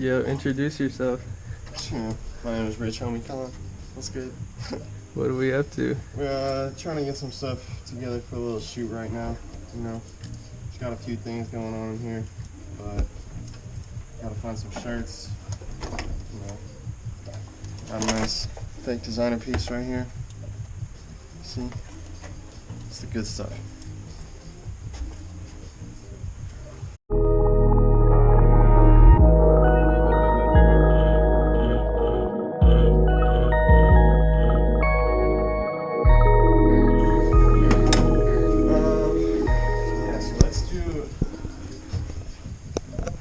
Yo, introduce yourself. Yeah, my name is Rich, homie. Come on. What's good? What are we up to? We're trying to get some stuff together for a little shoot right now. You know, just got a few things going on in here, but gotta find some shirts. You know, got a nice fake designer piece right here. See? It's the good stuff.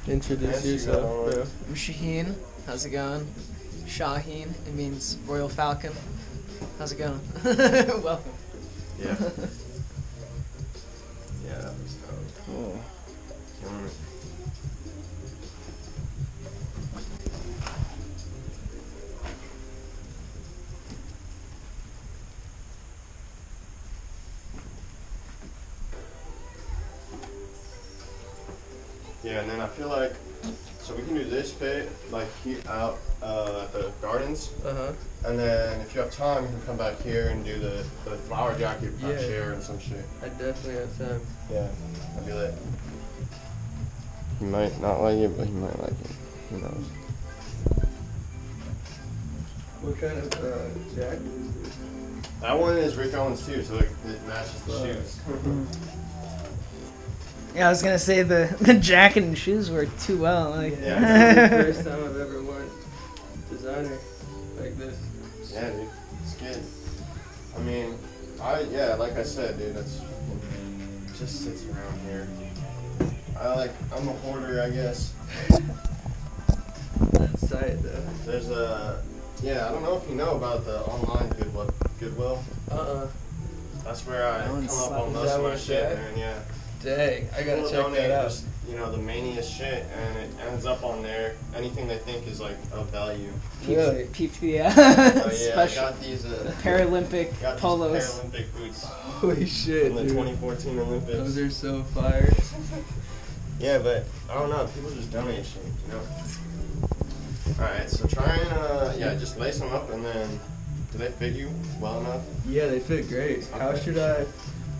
Introduce yourself, bro. I'm Shahin. How's it going? Shahin. It means Royal Falcon. How's it going? Welcome. Yeah. Yeah, that was dope. Cool. Killing it. Yeah, and then I feel like, so we can do this bit, like out at the gardens. And then if you have time, you can come back here and do the flower jacket chair and some shit. I definitely have time. Yeah, I'd be lit. He might not like it, but he might like it. Who knows? What kind of jacket is this? That one is Rick Owens too, so it matches the shoes. Yeah, I was gonna say the jacket and shoes work too well. Like, yeah, that's the first time I've ever worn designer like this. Yeah, dude, it's good. I mean, like I said, dude, it just sits around here. I'm a hoarder, I guess. That's tight, though. There's I don't know if you know about the online Goodwill. That's where I come up on most of my shit, man. Yeah. Dang, I gotta check that out. Just, the maniest shit, and it ends up on there. Anything they think is like of value. Really? Peep the special. I got these Paralympic polos. These Paralympic boots. Holy shit, from the 2014 Olympics. Those are so fire. Yeah, but I don't know. People just donate shit, you know. All right, so try and just lace them up, and then do they fit you well enough? Yeah, they fit great. Okay. How should I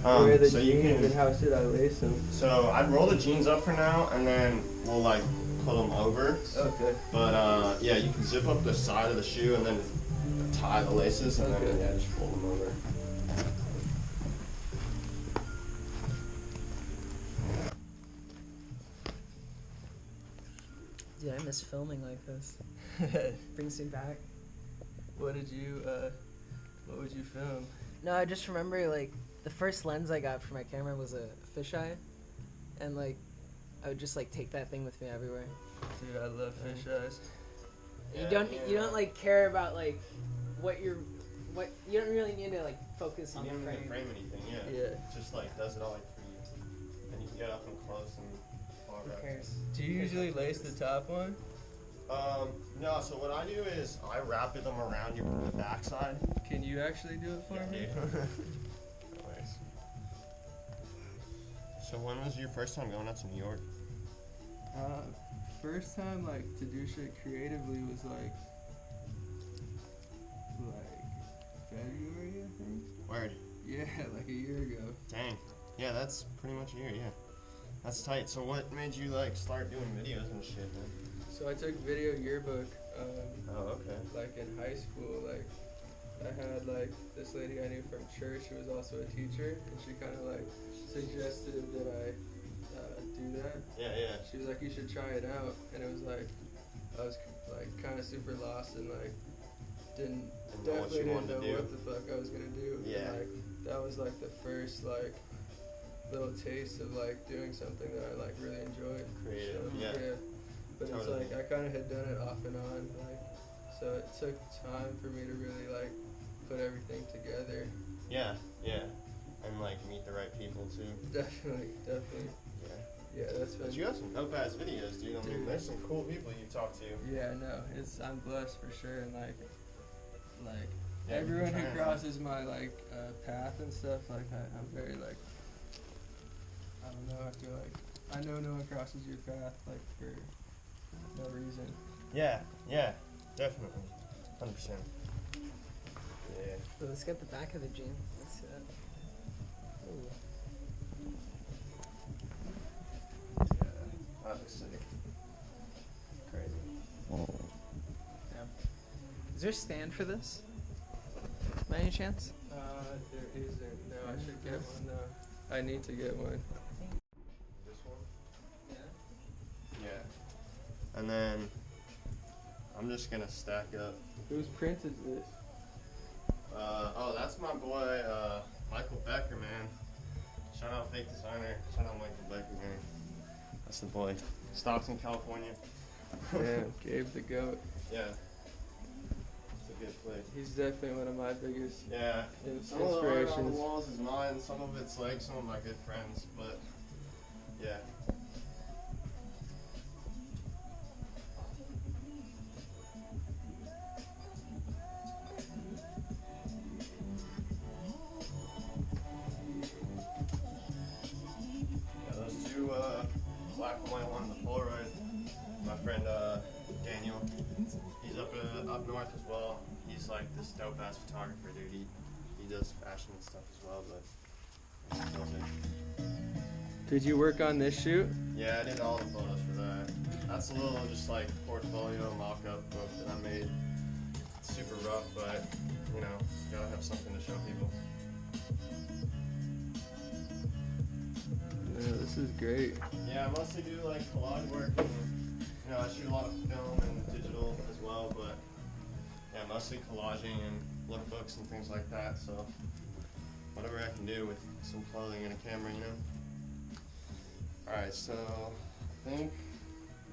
wear the so jeans and how should I lace them? So I'd roll the jeans up for now, and then we'll like pull them over. Okay. But you can zip up the side of the shoe and then tie the laces, and then just pull them over. Dude, I miss filming like this. Brings me back. What would you film? No, I just remember like the first lens I got for my camera was a fisheye, and like I would just like take that thing with me everywhere. Dude, I love fisheyes. You don't like care about like what you don't really need to like focus on you the don't frame. need to frame anything, yeah. It just like does it all like for you, and you can get up and close and far back. Who cares? Do you usually lace the top one? No, so what I do is I wrap them around your backside. Can you actually do it for me? Nice. So when was your first time going out to New York? First time like to do shit creatively was like February, I think. Word. Yeah, like a year ago. Dang. Yeah, that's pretty much a year, yeah. That's tight. So what made you like start doing videos and shit, man? So I took video yearbook. Okay. Like in high school, like I had like this lady I knew from church who was also a teacher, and she kind of like suggested that I do that. Yeah. She was like, you should try it out, and it was like I was like kind of super lost and like didn't know what the fuck I was gonna do. Yeah. And, like that was like the first like little taste of like doing something that I like really enjoyed. Creative, So, yeah. But it's like I kind of had done it off and on, like so it took time for me to really like put everything together. Yeah, and like meet the right people too. Definitely. Yeah, that's been. But you have some dope ass videos, dude. I mean, there's some cool people you talk to. Yeah, no, I'm blessed for sure, and like everyone who crosses my like path and stuff, like I'm very like I don't know. I feel like I know no one crosses your path like for no reason. Yeah, definitely. 100%. Yeah. So let's get the back of the jean. Let's see that. Ooh. Yeah, that looks sick. Crazy. Yeah. Is there a stand for this? By any chance? There isn't. No, I should get one though. I need to get one. This one? Yeah. Yeah. And then I'm just gonna stack up. Whose print is this? Oh, that's my boy, Michael Becker, man. Shout out Fake Designer. Shout out Michael Becker, man. That's the boy. Stockton, California. Damn, Gabe the Goat. Yeah. It's a good place. He's definitely one of my biggest Yeah. Some of the art on the inspirations. walls is mine. Some of it's like some of my good friends, but yeah. Yeah, those two black and white ones, the Polaroid. My friend Daniel, he's up north as well. He's like this dope ass photographer, dude. He does fashion and stuff as well, but he kills it. Did you work on this shoot? Yeah, I did all the photos for that. That's a little just like portfolio mock-up book that I made. It's super rough, but you know, gotta have something to show people. Yeah, this is great. Yeah, I mostly do like collage work, and you know, I shoot a lot of film and digital as well, but yeah, mostly collaging and lookbooks and things like that. So whatever I can do with some clothing and a camera, you know. All right, so I think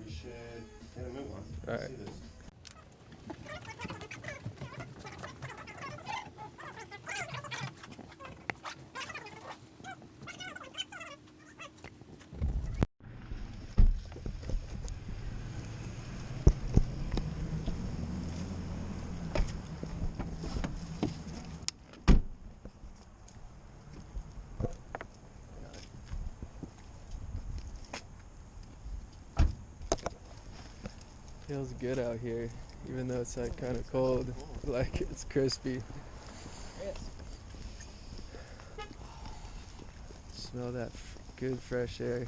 we should get a move on. All Let's right. see this. Feels good out here, even though it's like kind of cold. Like it's crispy. Yes. Smell that good fresh air.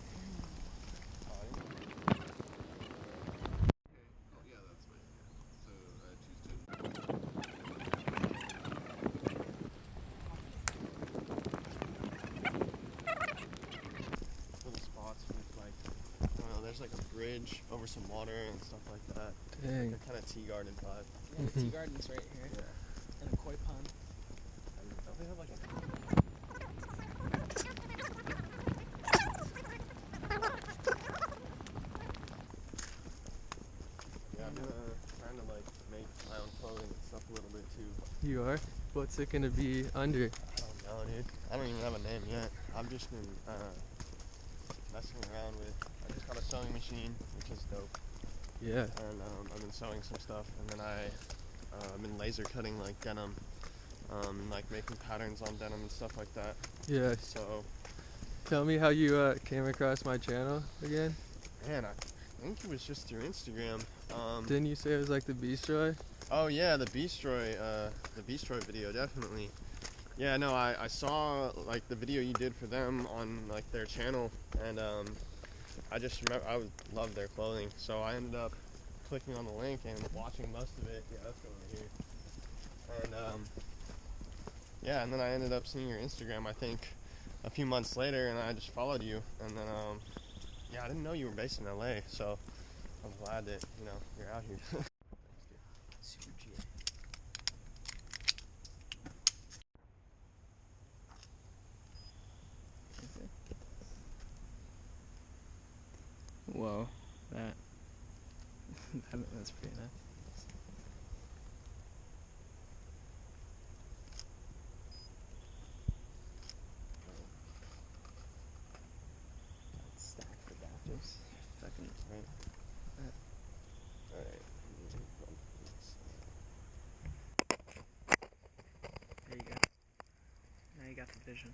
Little spots with like, I don't know, there's like a bridge over some water and stuff like that. Dang. Like a kind of tea garden vibe. Yeah, the tea garden's right here. Yeah. And a koi pond. Don't they have like a... Yeah, I'm trying to like make my own clothing and stuff a little bit too. You are? What's it gonna be under? I don't know, dude. I don't even have a name yet. I've just been messing around with. I just got a sewing machine, which is dope. Yeah. And I've been sewing some stuff, and then I've been laser cutting like denim, and like making patterns on denim and stuff like that. Yeah. So, Tell me how you came across my channel again. man, I think it was just through Instagram. Didn't you say it was like the Beastroy? Oh yeah, the Beastroy video, definitely. Yeah, no, I saw like the video you did for them on like their channel, and I just remember I would love their clothing, so I ended up clicking on the link and watching most of it. Yeah, that's over here. And yeah, and then I ended up seeing your Instagram, I think, a few months later, and I just followed you, and then yeah, I didn't know you were based in LA, so I'm glad that you know you're out here. Super G. Whoa, that's pretty nice. Stack for adapters. Fucking. Right. Alright. There you go. Now you got the vision.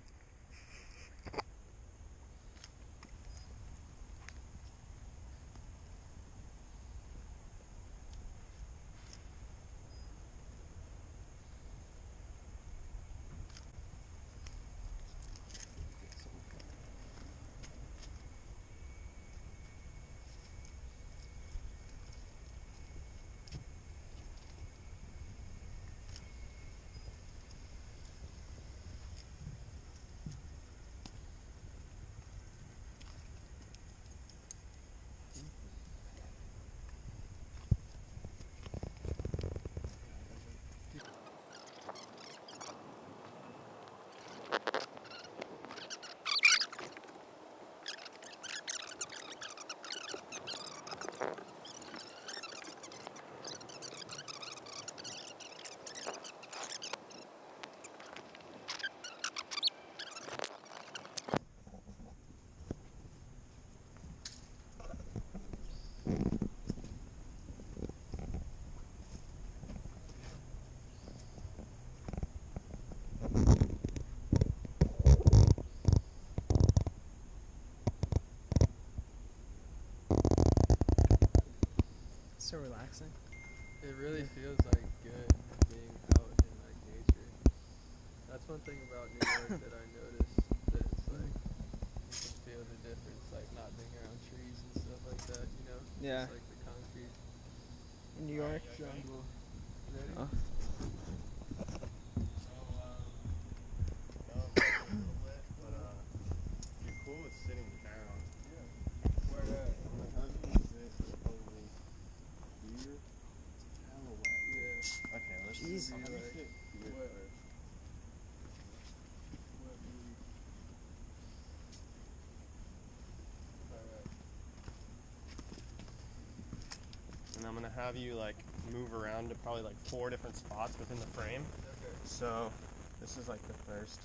so relaxing. It really feels like good being out in like nature. That's one thing about New York that I noticed, that it's like you can feel the difference, like not being around trees and stuff like that, you know? Yeah. Just like the concrete In New York. jungle. Ready? Oh. So, no, it might be a little wet, but if you're cool with sitting down, Yeah. Where at? I'm gonna have you sit probably here. It's hella wet. Yeah. Okay, let's Jeez. I'll have you Like, sit here what? first. What movie? Alright. And I'm gonna have you like move around to probably like 4 different spots within the frame. Okay. So this is like the first.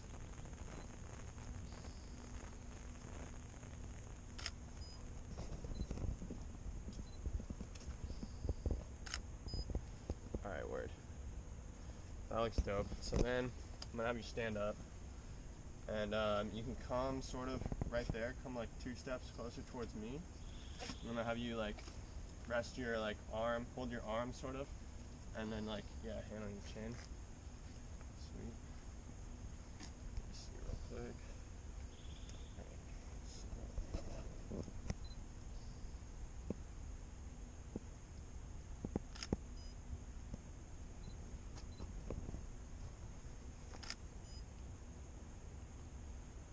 Alright, word. That looks dope. So then I'm gonna have you stand up, and you can come sort of right there, come like 2 steps closer towards me. I'm gonna have you like rest your like arm, hold your arm sort of, and then like, yeah, hand on your chin. Sweet. Let me see real quick.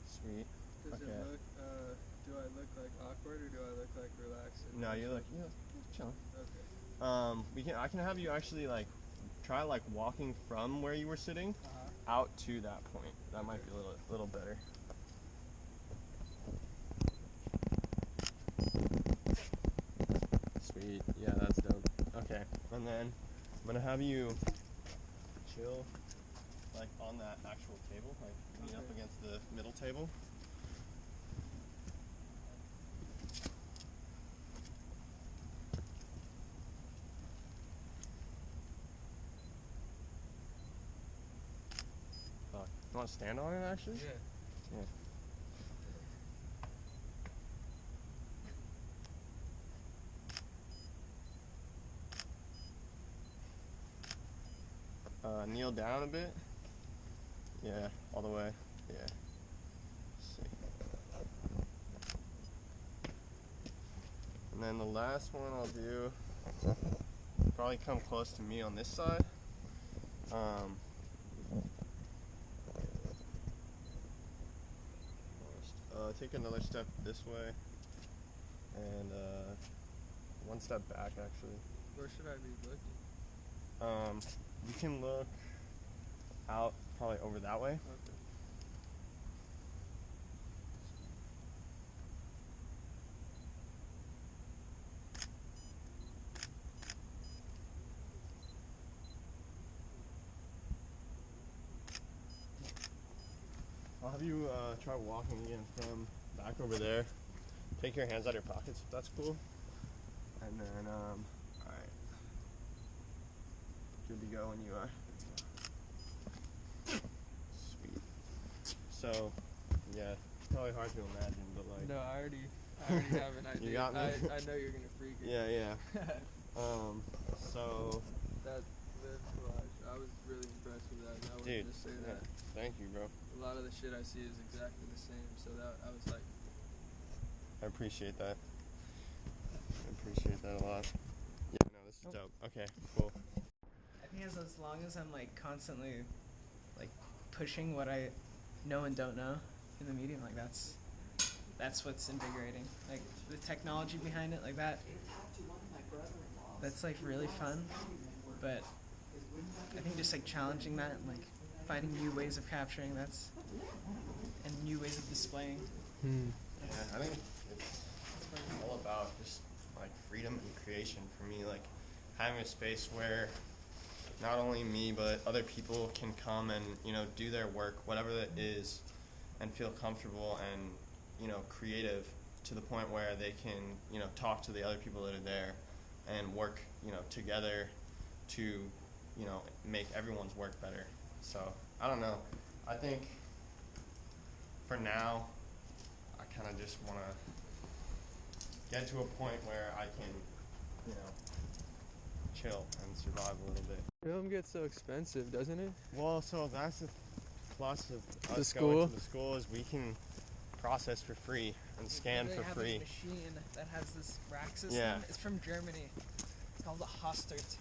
Sweet. Does Okay. it look, do I look like awkward or do I look like relaxed? No, you look chilling. Okay. I can have you actually like try like walking from where you were sitting out to that point. That might be a little better. Sweet. Yeah, that's dope. Okay. And then I'm gonna have you chill like on that actual table, like lean up against the middle table. Fuck. You wanna stand on it actually? Yeah. Yeah. Kneel down a bit. Yeah, all the way. Yeah. See. And then the last one I'll do, probably come close to me on this side. Take another step this way, and 1 step back actually. Where should I be looking? You can look out probably over that way. Okay. I'll have you try walking again from back over there. Take your hands out of your pockets if that's cool. And then, alright. Good to go when you are. Sweet. So, yeah, it's probably hard to imagine, but like. No, I already have an idea. You got me? I know you're gonna freak it. Yeah. So. That live collage, I was really impressed with that. And I Dude, wanted to say that. Thank you, bro. A lot of the shit I see is exactly the same. So that I was like, I appreciate that. I appreciate that a lot. Yeah, no, this is dope. Okay, cool. I think as long as I'm like constantly like pushing what I know and don't know in the medium, like that's what's invigorating. Like the technology behind it, like that's like really fun. But I think just like challenging that and like finding new ways of capturing and new ways of displaying. Yeah, I think it's all about just like freedom and creation for me, like having a space where not only me but other people can come and, you know, do their work, whatever that is, and feel comfortable and, you know, creative to the point where they can, you know, talk to the other people that are there and work, you know, together to, you know, make everyone's work better. So, I don't know. I think for now, I kind of just want to get to a point where I can, you know, chill and survive a little bit. Film gets so expensive, doesn't it? Well, so that's the plus of The us school? going to the school is we can process for free and scan They for have free. a machine that has this rack system. Yeah. It's from Germany. It's called a Hostert.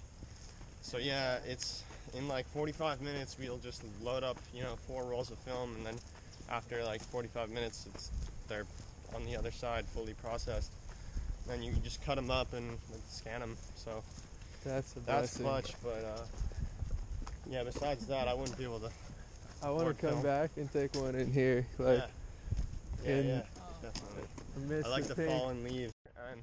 So yeah, it's in like 45 minutes we'll just load up, 4 rolls of film, and then after like 45 minutes they're on the other side fully processed. Then you can just cut them up and scan them. So That's a that's blessing. clutch. But yeah, besides that, I wouldn't be able to. I want Board to come film. back and take one in here. Like, yeah, in- definitely. I miss I like the to pink. fall and leave. And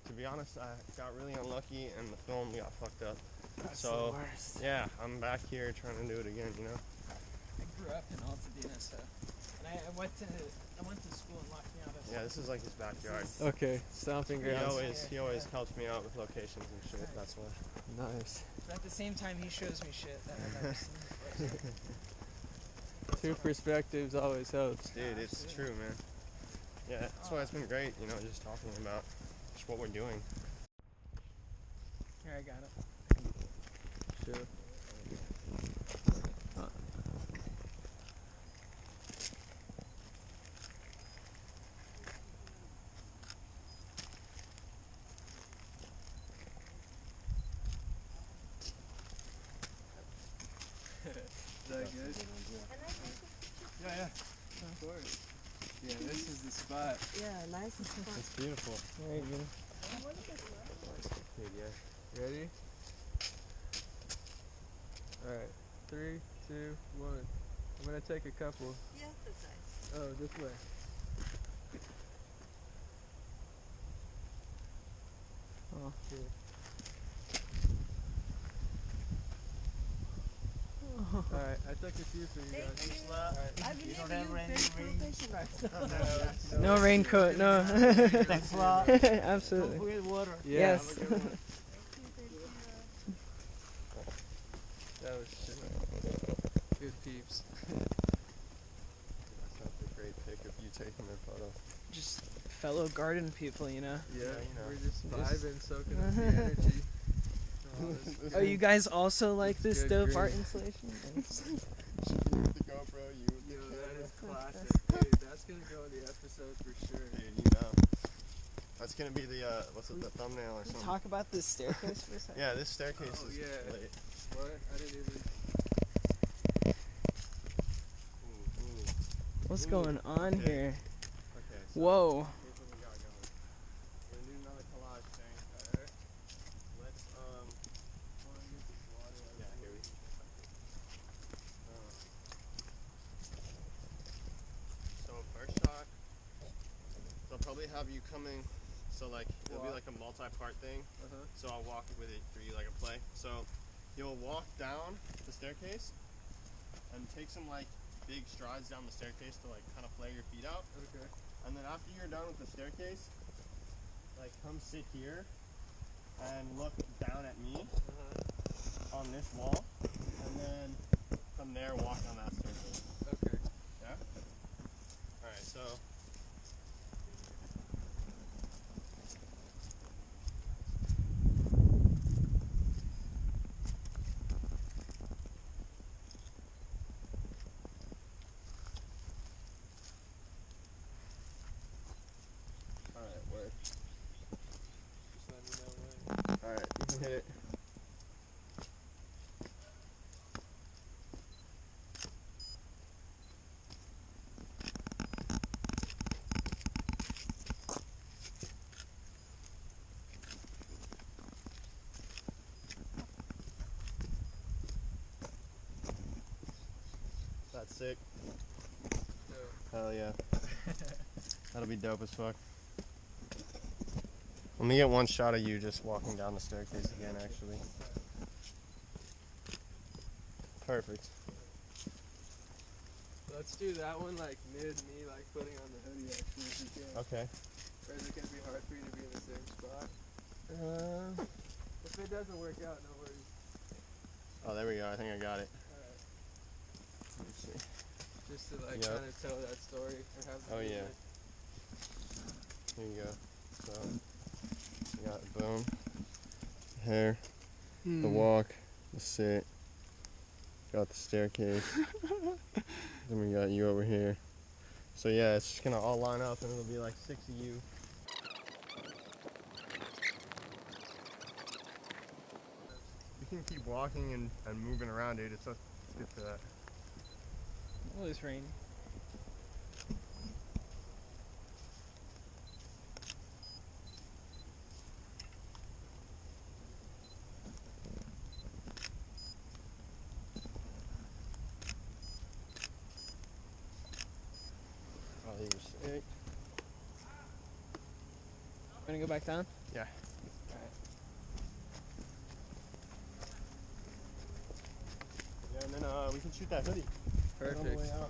to be honest, I got really unlucky and the film got fucked up. That's So, the worst. yeah, I'm back here trying to do it again, I grew up in Altadena, so and I went to school in Lacanitas. Yeah, this is like his backyard. Okay, stomping He grounds. always helps me out with locations and shit, that's why. Nice. But at the same time, he shows me shit that I've never seen before. Two perspectives always helps. Dude, it's true, man. Yeah, that's why it's been great, just talking about just what we're doing. Here, I got it. Sure. Is that good? Yeah. Of course. Yeah, this is the spot. Yeah, nice and fun. It's beautiful. There you go. Dude, yeah. Ready? Alright. 3, 2, 1. I'm gonna take a couple. Yeah, that's nice. Oh, this way. Oh, here. Alright, I took a few for you guys. Thank you. Alright. I believe you very professional. No raincoat, no. Thanks a lot. Absolutely. Don't forget water. Yeah, Yes. have a good one. That was shit. Good peeps. That's a great pic of you taking their photo. Just fellow garden people, you know. Yeah, know. we're just vibing, soaking up the energy. Oh, this- Oh, you guys also like this Good dope grief. art installation? The GoPro, Yo, that is classic. Dude, that's gonna go in the episode for sure. Dude, That's gonna be the, the thumbnail or something. Talk about this staircase for a second. Yeah, this staircase Oh, is yeah. lit. What? I didn't even. Ooh. What's going on Okay. here? Okay, so Whoa. here's what we got going. We're gonna do another collage thing. Let's, yeah, here we So first shot, they'll probably have you coming, so like, it'll be like a multi-part thing. Uh-huh. So I'll walk with it for you like a play. So you'll walk down the staircase and take some like big strides down the staircase to like kind of flare your feet out. Okay. And then after you're done with the staircase, like come sit here and look down at me Uh-huh. on this wall, and then from there walk down that staircase. Okay. Yeah? Alright, so alright, work. Just let me know when. Alright, hit it. That's sick. So, Hell yeah. That'll be dope as fuck. Let me get one shot of you just walking down the staircase again, actually. Perfect. let's do that one like mid me like putting on the hoodie actually if you can. Okay. Or is it gonna be hard for you to be in the same spot? If it doesn't work out, no worries. Oh, there we go. I think I got it. Alright. Let me see. Just to like Yep. kind of tell that story or have the Oh, yeah. music. Here you go. So, you got boom, hair, the walk, the sit. Got the staircase. Then we got you over here. So yeah, it's just gonna all line up and it'll be like 6 of you. You can keep walking and moving around, dude. It's good for that. Oh, it's raining. Oh, you're sick. Gonna go back down? Yeah. Yeah, and then we can shoot that hoodie. Right on the way Perfect. out.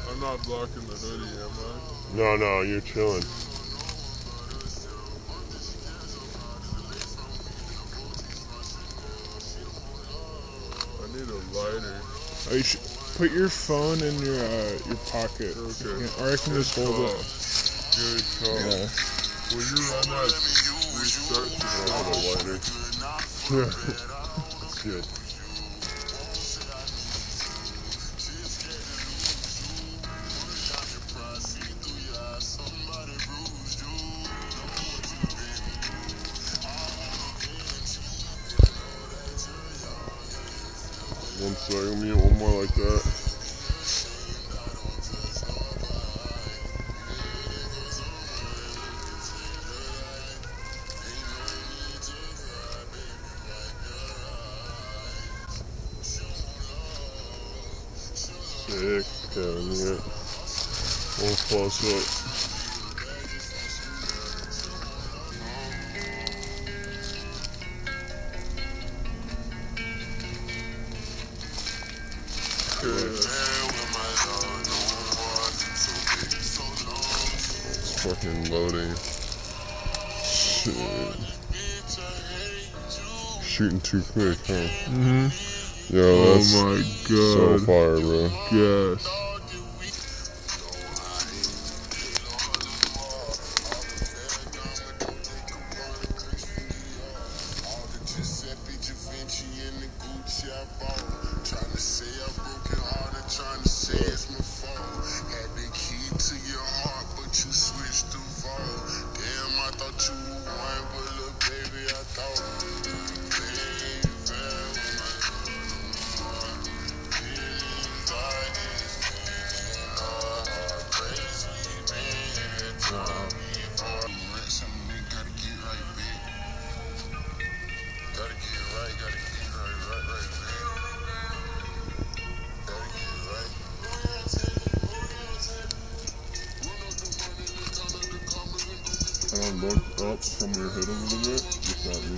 I'm not blocking the hoodie, am I? No, you're chilling. I need a lighter. Oh, you should put your phone in your pocket. Okay. Or I can just hold it. Good call. Yeah. Will you run that restart to A the lighter. That's good. One second, let me get one more like that. Sick. Okay, let me get one close up. It's fucking loading. Shit. Shooting too quick, huh? Mm-hmm. Yo, that's Oh my so god. fire, bro. Yes. Kind of look up from your hood a little bit, just not me.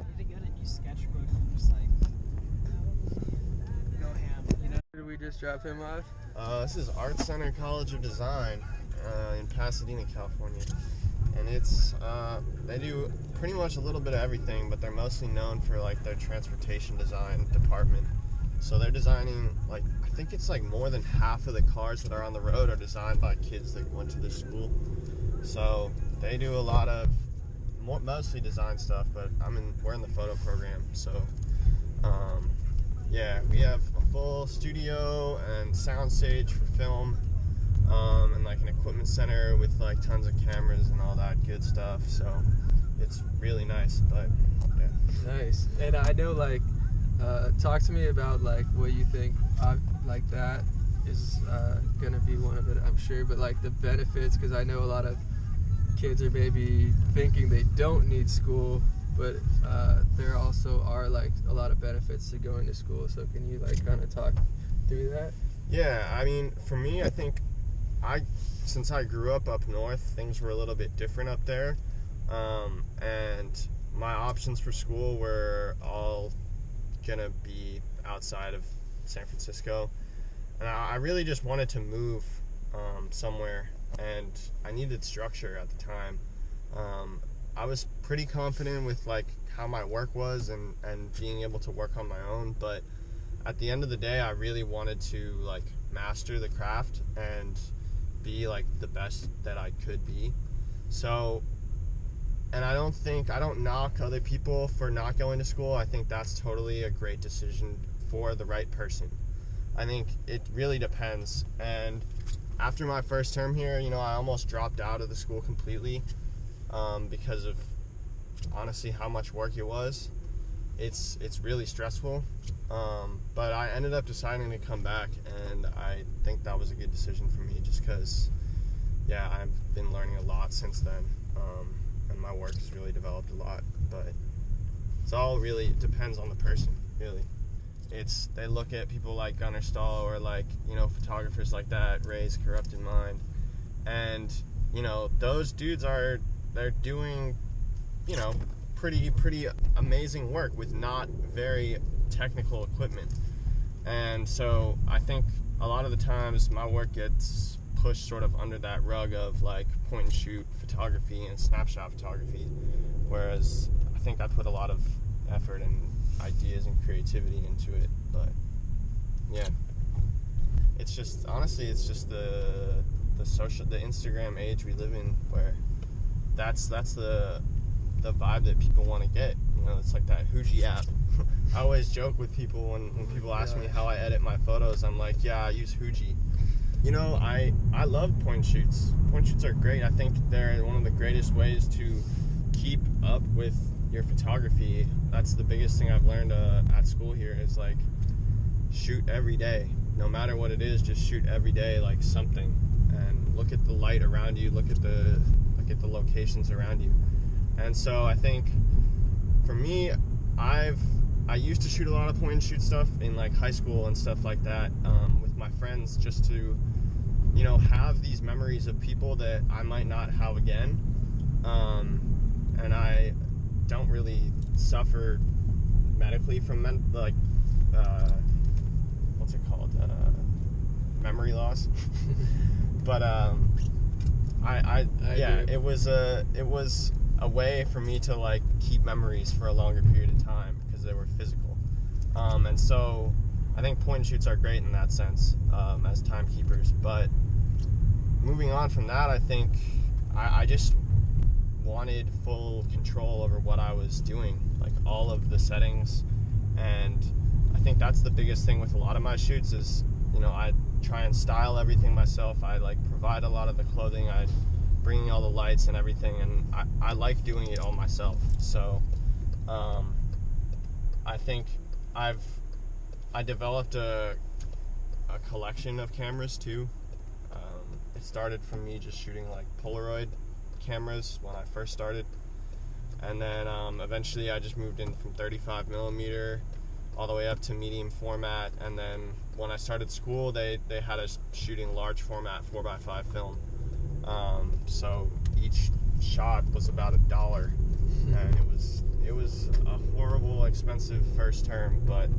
Need to get a new sketchbook and just like go ham, you know? Did we just drop him off? This is Art Center College of Design in Pasadena, California. And it's, they do pretty much a little bit of everything, but they're mostly known for like their transportation design department. So they're designing, like, I think it's like more than half of the cars that are on the road are designed by kids that went to this school. So they do a lot of, mostly design stuff, but we're in the photo program. So, yeah, we have a full studio and sound stage for film. and like an equipment center with like tons of cameras and all that good stuff. So it's really nice. But yeah. Nice. And I know, like, talk to me about like what you think. Like that is gonna be one of it, I'm sure. But like the benefits, because I know a lot of kids are maybe thinking they don't need school, but there also are like a lot of benefits to going to school. So can you like kind of talk through that? Yeah, I mean, for me, I think since I grew up north, things were a little bit different up there, and my options for school were all gonna be outside of San Francisco, and I really just wanted to move somewhere, and I needed structure at the time. I was pretty confident with like how my work was and being able to work on my own, but at the end of the day, I really wanted to like master the craft and be like the best that I could be. So, and I don't knock other people for not going to school. I think that's totally a great decision for the right person. I think it really depends. And after my first term here, you know, I almost dropped out of the school completely because of honestly how much work it was. It's really stressful, but I ended up deciding to come back, and I think that was a good decision for me just because, yeah, I've been learning a lot since then, and my work has really developed a lot, but it's all really depends on the person, really. They look at people like Gunnar Stahl or like, you know, photographers like that, Ray's Corrupted Mind, and, you know, those dudes they're doing, you know, pretty amazing work with not very technical equipment. And so I think a lot of the times my work gets pushed sort of under that rug of like point and shoot photography and snapshot photography, whereas I think I put a lot of effort and ideas and creativity into it. But yeah, it's just honestly it's just the Instagram age we live in, where that's the vibe that people want to get. You know, it's like that Huji app. I always joke with people when people ask me how I edit my photos. I'm like, yeah, I use Huji. You know, I love point shoots. Point shoots are great. I think they're one of the greatest ways to keep up with your photography. That's the biggest thing I've learned at school here is like shoot every day. No matter what it is, just shoot every day like something, and look at the light around you, look at the locations around you. And so I think for me, I used to shoot a lot of point and shoot stuff in like high school and stuff like that with my friends, just to, you know, have these memories of people that I might not have again. And I don't really suffer medically from what's it called, memory loss. But it was a way for me to like keep memories for a longer period of time because they were physical. And so I think point and shoots are great in that sense, as timekeepers. But moving on from that, I think I just wanted full control over what I was doing, like all of the settings. And I think that's the biggest thing with a lot of my shoots is, you know, I try and style everything myself. I like provide a lot of the clothing, I bringing all the lights and everything, and I like doing it all myself. So I think I developed a collection of cameras too. It started from me just shooting like Polaroid cameras when I first started, and then eventually I just moved in from 35 millimeter all the way up to medium format. And then when I started school, they had us shooting large format 4x5 film. So each shot was about $1, and it was a horrible, expensive first term, but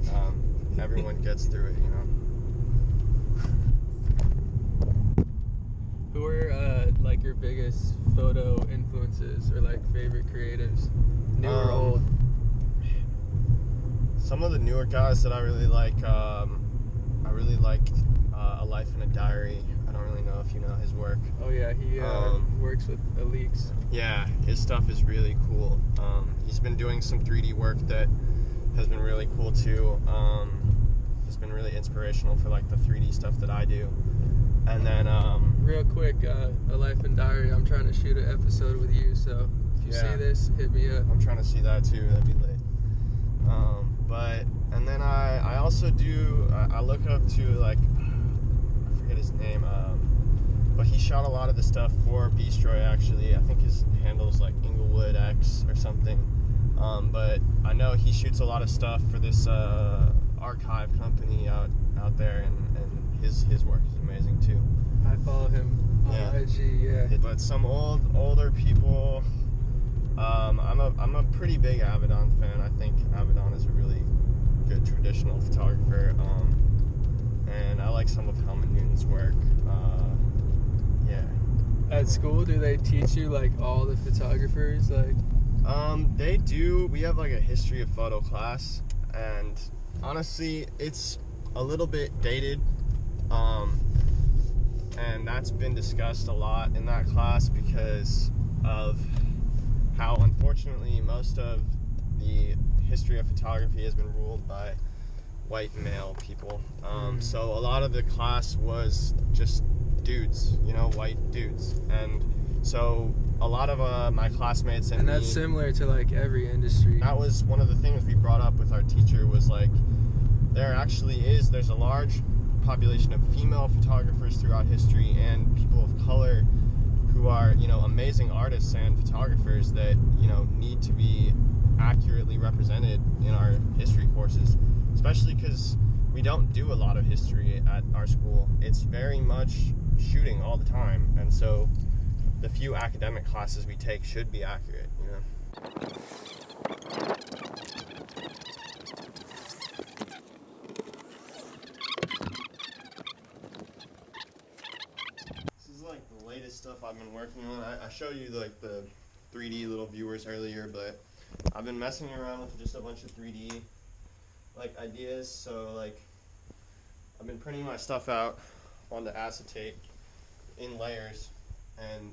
everyone gets through it, you know. Who are like your biggest photo influences or like favorite creatives, new or old? Some of the newer guys that I really like, I really liked A Life in a Diary. I don't really know if you know his work. Oh yeah, he works with Aleeks. Yeah, his stuff is really cool. He's been doing some 3D work that has been really cool too. It's been really inspirational for like the 3D stuff that I do. And then real quick, A Life in Diary. I'm trying to shoot an episode with you, so if you Yeah. see this, hit me up. I'm trying to see that too. That'd be lit. And then I also do. I look up to like I forget his name. But he shot a lot of the stuff for Beastroy. Actually, I think his handle's like Inglewood X or something. But I know he shoots a lot of stuff for this archive company out there, and his work is amazing too. I follow him on IG. Yeah. But some older people. I'm a pretty big Avedon fan. I think Avedon is a really good traditional photographer. And I like some of Helmut Newton's work. Yeah. At school, do they teach you like all the photographers? Like, they do. We have like a history of photo class, and honestly, it's a little bit dated. And that's been discussed a lot in that class because of how unfortunately most of the history of photography has been ruled by white male people. So a lot of the class was just dudes, white dudes. And so a lot of my classmates and that's me, similar to like every industry. that was one of the things we brought up with our teacher was like, there's a large population of female photographers throughout history and people of color who are, amazing artists and photographers that, need to be accurately represented in our history courses, especially because we don't do a lot of history at our school. It's very much shooting all the time, and so the few academic classes we take should be accurate, This is like the latest stuff I've been working on. I showed you like the 3D little viewers earlier, but I've been messing around with just a bunch of 3D like ideas. So like I've been printing my stuff out onto acetate in layers, and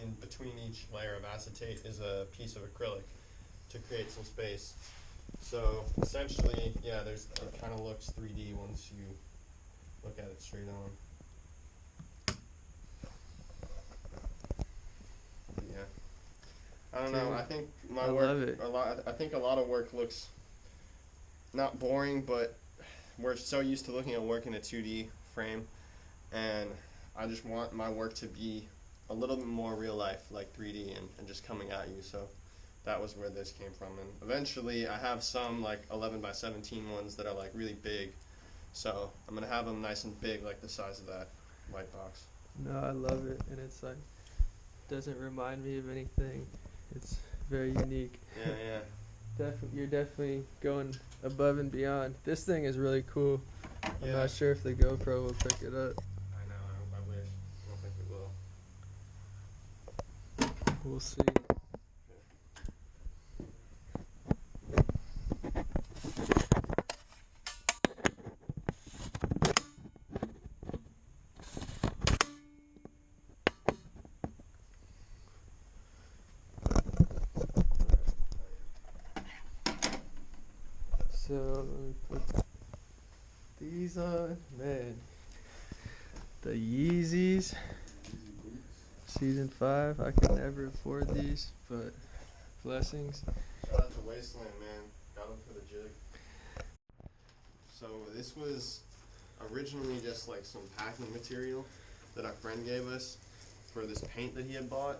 in between each layer of acetate is a piece of acrylic to create some space. So essentially, yeah, it kind of looks 3D once you look at it straight on. Yeah. I don't know. I think my I work love it. I think a lot of work looks not boring, but we're so used to looking at work in a 2D frame, and I just want my work to be a little bit more real life, like 3D and just coming at you. So that was where this came from. And eventually I have some like 11 by 17 ones that are like really big. So I'm going to have them nice and big, like the size of that white box. No, I love it, and it's like doesn't remind me of anything. It's very unique. Yeah, yeah. You're definitely going above and beyond. This thing is really cool. I'm Yeah. not sure if the GoPro will pick it up. I know, I wish. I don't think it will. We'll see. So let me put these on. Man, the Yeezys season 5. I can never afford these, but blessings. Shout out to Wasteland, man. Got them for the jig. So this was originally just like some packing material that our friend gave us for this paint that he had bought.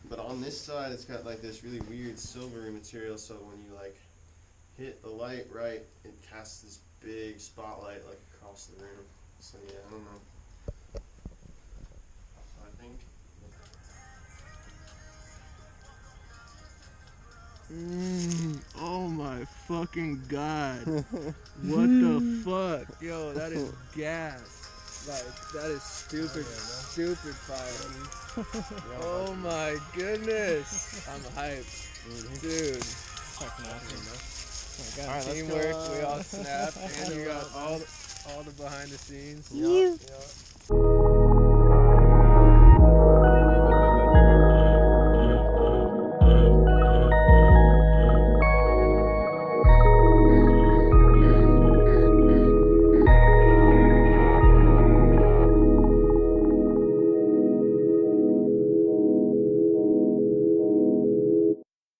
But on this side, it's got like this really weird silvery material, so when you like hit the light right, it casts this big spotlight like across the room. So yeah, I don't know. I think. Oh my fucking god. What the fuck? Yo, that is gas. Like, that is stupid, stupid fire. Oh my goodness. I'm hyped. Dude. I got Alright, teamwork, we all snapped, and you got all the behind the scenes. Yep.